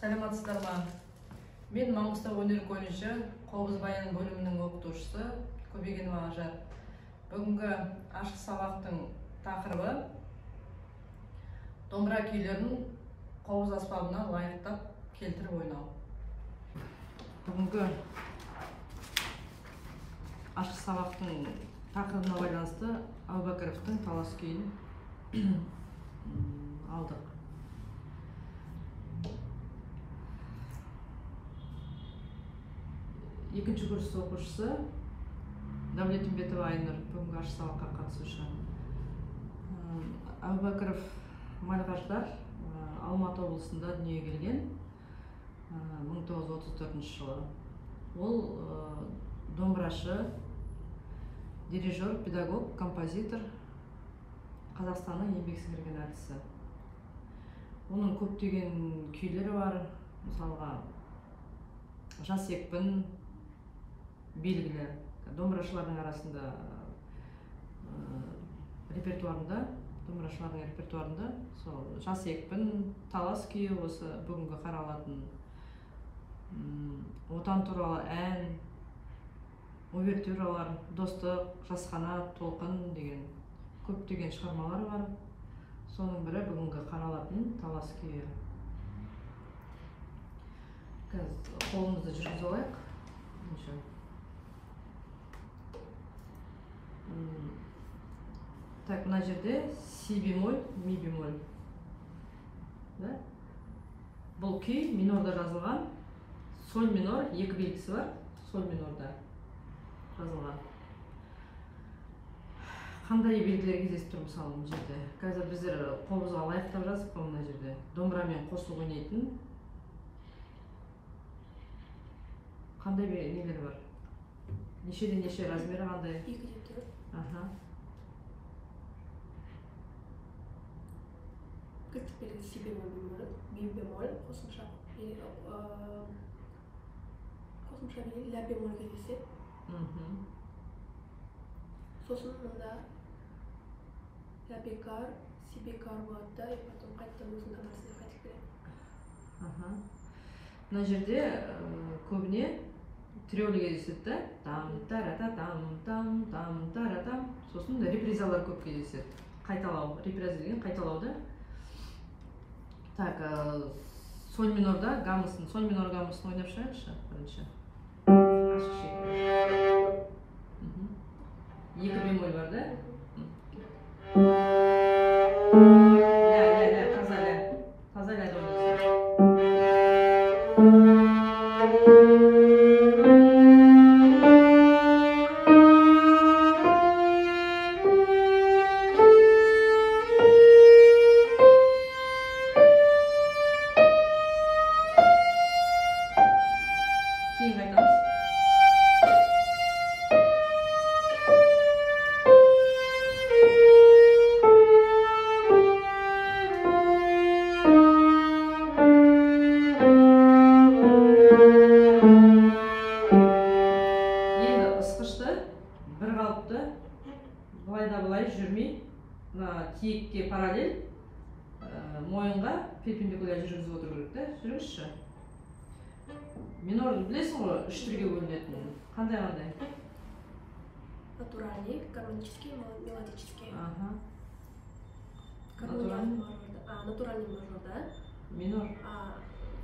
Саламатсыздарма. Мен Маңғыстау өнер колледжі Қобыз баян бөлімінің оқытушысы Көбегенова Ажар. Бүгінгі ашық сабақтың тақырыбы домбыра күйлерін қобыз аспабына лайықтап келтіріп ойнау. Бүгінгі ашық сабақтың тақырыбына байланысты Әубәкіровтің талас күйін алдық. Екінші курс оқушысы Давлетімбетова Айнұр бүгінгі ашық сабаққа қатысушы. Әубәкіров Малғаждар Алматы облысында дүниеге келген 1934 жылы. Ол домбырашы, дирижер, педагог, композитор, Қазақстанның еңбек сіңірген артисі. Оның көптеген күйлері бар, мысалға жас екпін белгілі домбырашылардың арасында репертуарында сол жас екпін, талас күйі, осы бүгінгі қаралатын отан туралы ән, увертюралар, достық, жасқанат, толқын деген көптеген шығармалар бар. Соның бірі бүгінгі қаралатын талас күйі. Қазір қолымызды жүргізіп алайық. Так, мына жерде си бемоль, ми бемоль. Бұл күй минорда жазылған. Соль минор, екі белгісі бар. Соль минорда жазылған. Қандай белгілер кездесіп тұр мысалы мына жерде? Қазір біздер қобызға лайықтап жазып қой мына жерде. Домбырамен қосылып ойнайтын қандай нелер бар? Нешеден неше размері қандай? 2-ден 4. Аха. Кілттік белгі си бемоль, ми бемоль, қосымша белгі ля бемоль кездеседі. Сосын мұнда ля бекар, си бекар болады да, потом қайттан өзінің канарсына қайтып келеді. Мына жерде көбіне триоли кездеседі да, там-тара-та-там. Сосын репризалар көп кездеседі. Қайталау, реприза деген қайталау да. Так, соль минорда гаммасын, соль минор гаммасын ойнап шығайықшы бірінші. Ашық шекті. Екі бемоль бар да? Ля, таза ля. Таза ля ойнайсың. Бір қалыпты, былай жүрмей, тиекке параллель, мойынға перпендикуляр жүргізіп отыру керек та, жүргізші. Минор білесің ғой, үш түрге бөлінетін. Қандай? Натуральный, гармонический, мелодический. Натуральный мажорда. Минор.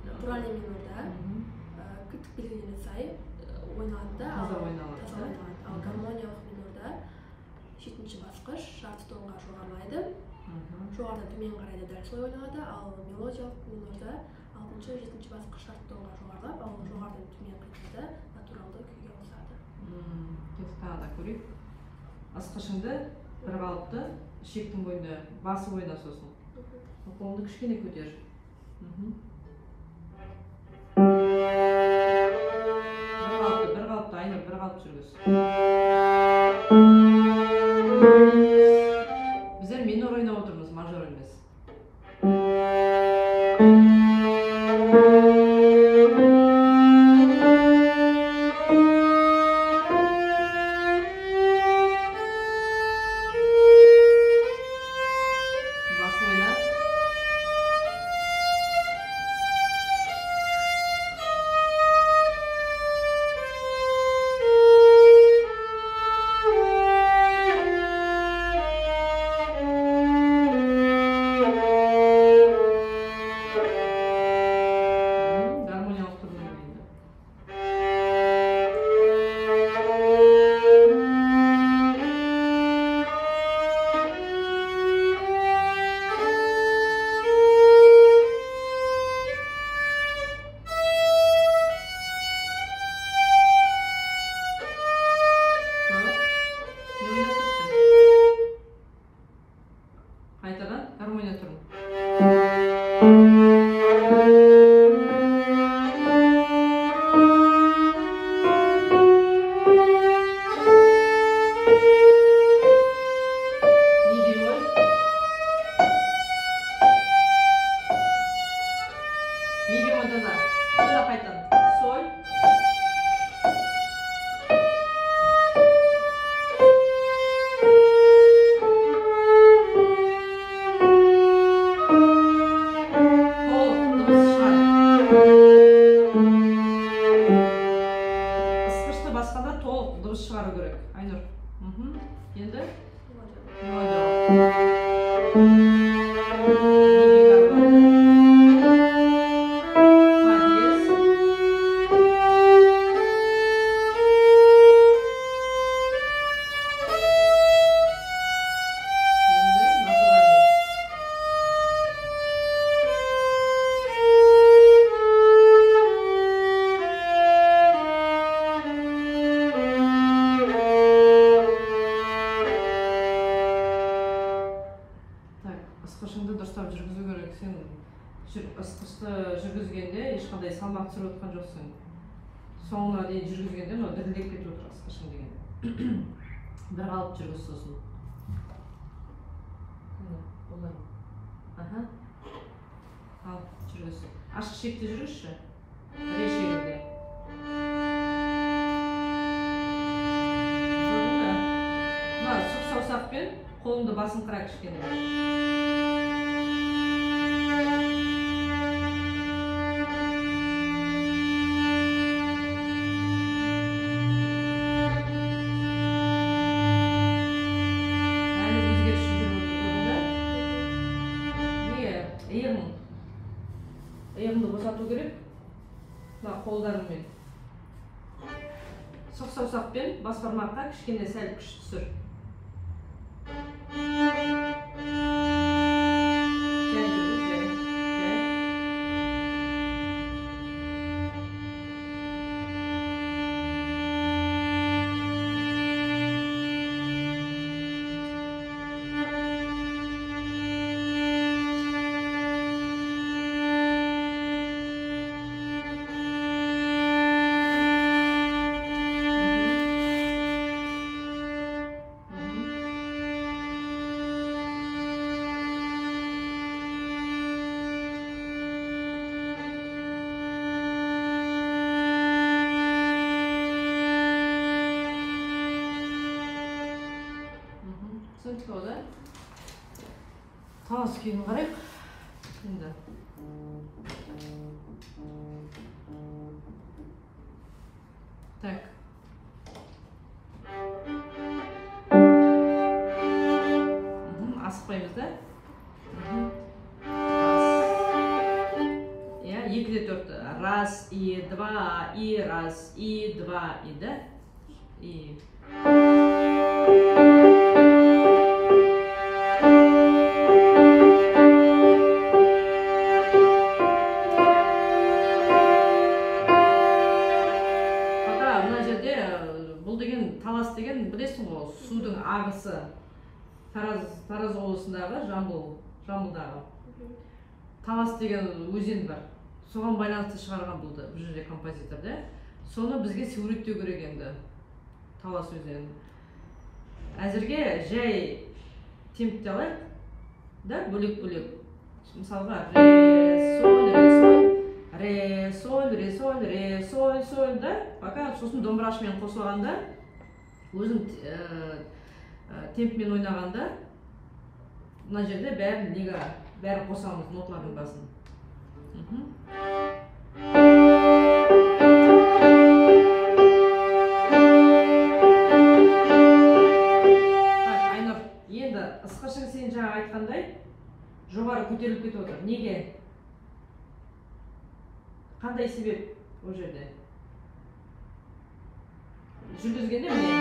Натуральный минорда. Кілттік белгілеріне сай ойналады да. Таза ойналады. Ал гармониялық минорда 7-ші басқыш жарты тонға жоғарылайды. Жоғарыдан төмен қарайды дәл солай ойналады. Ал мелодиялық минорда 6-ші, 7-ші басқыш жарты тонға жоғарылап, ал жоғарыдан төмен қайтады натуралды күйге ауысады. Кетіп тағы да көрейік. Асқышыңды бір қалыпты, шектің бойында басы ойна сосын. Қолыңды кішкене көтер. Бір қалыпты, Айнұр, бір қалыпты жүргіз. Біздер минор ойнап отырмыз, мажор емес. Бас ойна. Қайтада. Бұда қайтан. Соль. Шығару керек. Айнұр. Енді? Ысқышыңды дұрыстап жүргізу керек. Сен ысқышты жүргізгенде ешқандай салмақ түсіріп отқан жоқсың. Соңына дейін жүргізгенде дірілдеп кетіп отыр ысқышың деген. Бір қалып жүргіз сосын. Ал, жүргіз. Ашық шекте жүргізші. Ре шегінде. Сұқ саусақпен қолыңды басыңқыра кішкене. Иығыңды босату керек. Қолдарыңмен. Сұқ саусақпен бас бармаққа кішкене сәл күш түсір. Талас күйін қарайық. Енді. Так. Асықпаймыз да? Екіде төрт. Раз, и, два, и, раз, и, два, и, да? И. Талас деген білесің ғой, судың ағысы Тараз облысындағы Жамбылдағы Талас деген өзен бар. Соған байланысты шығарған бұл жерде композитор да. Соны бізге суреттеу керек енді. Талас өзенін. Әзірге жай темпте алайық, да, бөлек-бөлек. Мысалға ре, соль, ре, соль, да. Пока сосын домбырашымен қосылғанда өзің темпмен ойнағанда мына жерде бәрі қосамыз ноталардың басын. Айнұр, енді ысқышың сен жаңа айтқандай жоғары көтеріліп кетіп отыр. Неге? Қандай себеп о жерде? Жүргізгенде міне?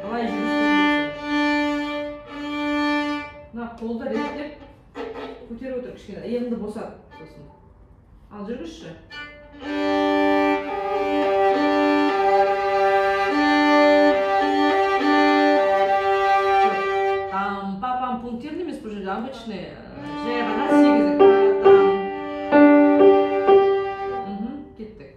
Былай жүргізгенде. Қолды реттеп көтеріп отыр кішкене. Иығыңды босат сосын. Ал жүргізші. Папам пунктирный емес бұл жерде, обычный. Жай ғана сегізік. Кеттік.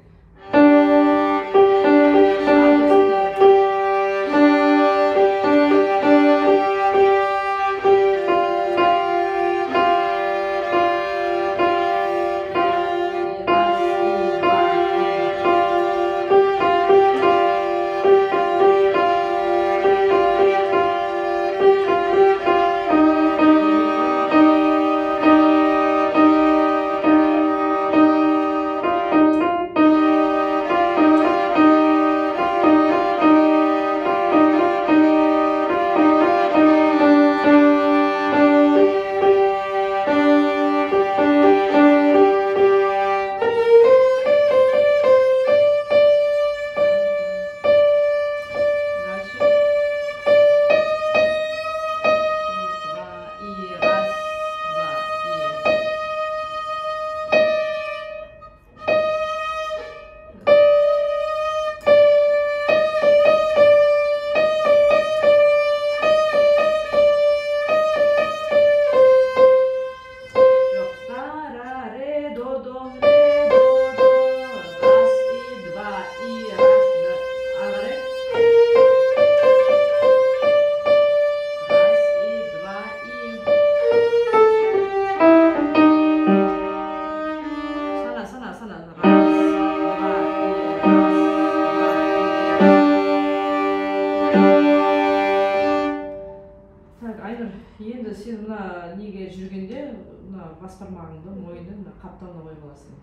бас бармағыңды мойынның қапталына қойып аласың.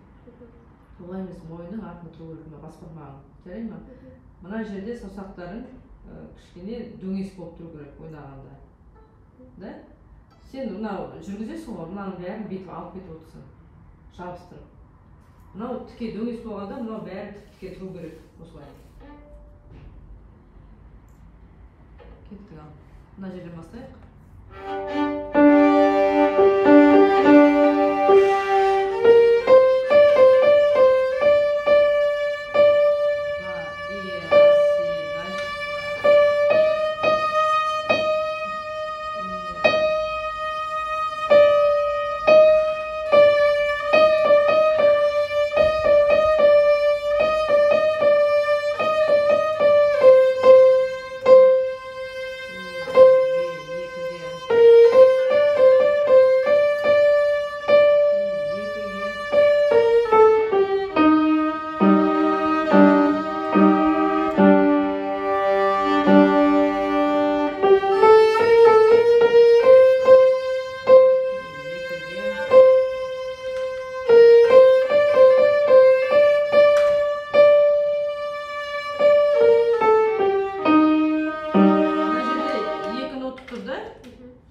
Олай емес, мойынның артына тұру керек, бас бармағың. Жарай ма? Мына жерде саусақтарың кішкене дөңес болып тұру керек ойнағанда. Да? Сен мынау жүргізесің ғой, мынаның бәрін бүйтіп алып кетіп отырсың. Жабыстырып. Мынау тіке дөңес болғанда, мынау бәрі тіке тұру керек. Осылай. Кеттік ал. Мына жерден бастайық.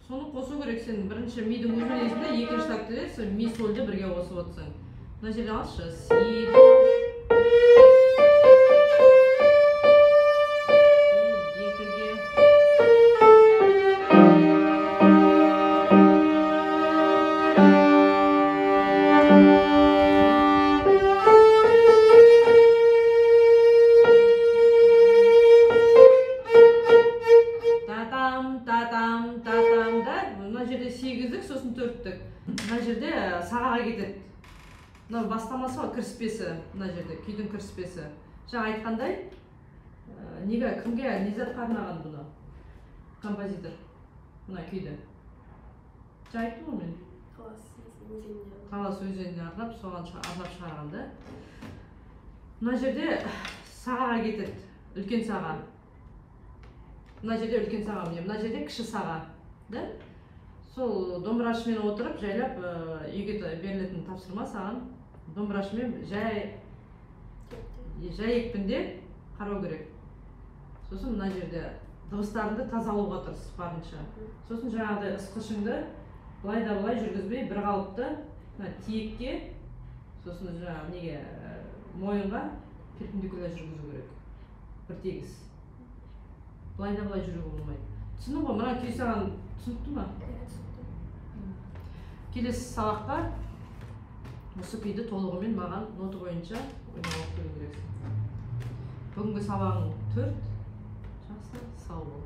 Соны қосу керек, сен бірінші мидің өзімен есінде, екінші такты сен ми сольды бірге қосып отырсың. Мына жерде алшы, си, до, екіге. Мына жерде 8-дік, сосын 4-дік. Мына жерде сағаға кетеді. Мына бастамасы ғой, кіріспесі. Мына жерде күйдің кіріспесі. Жаңа айтқандай, неге, кімге, не затқа арнаған бұны? Композитор. Мына күйді. Жаңа айттым ғой мен? Талас өзеніне арнап, соған арнап шығарғанда. Мына жерде сағаға кетеді, үлкен саға. Мына жерде үлкен саға, мына жерде кіші саға. Сол домбырашымен отырып, жайлап үйге берілетін тапсырма саған. Домбырашымен жай екпінде қарау керек. Сосын мына жерде дыбыстарыңды таза алуға тырыс барынша. Сосын жаңағыдай ысқышыңды былай да былай жүргізбей, бір қалыпты тиекке, сосын жаңағы неге мойынға перпендикуляр жүргізу керек. Бір тегіс. Былай да былай жүруге болмайды. Түсіндің ғой, мына күй саған түсінікті ма? Келесі сабаққа осы күйді толығымен маған ноты бойынша ойнап беру керексің. Бүгінгі сабағың 4. Жақсы, сау бол.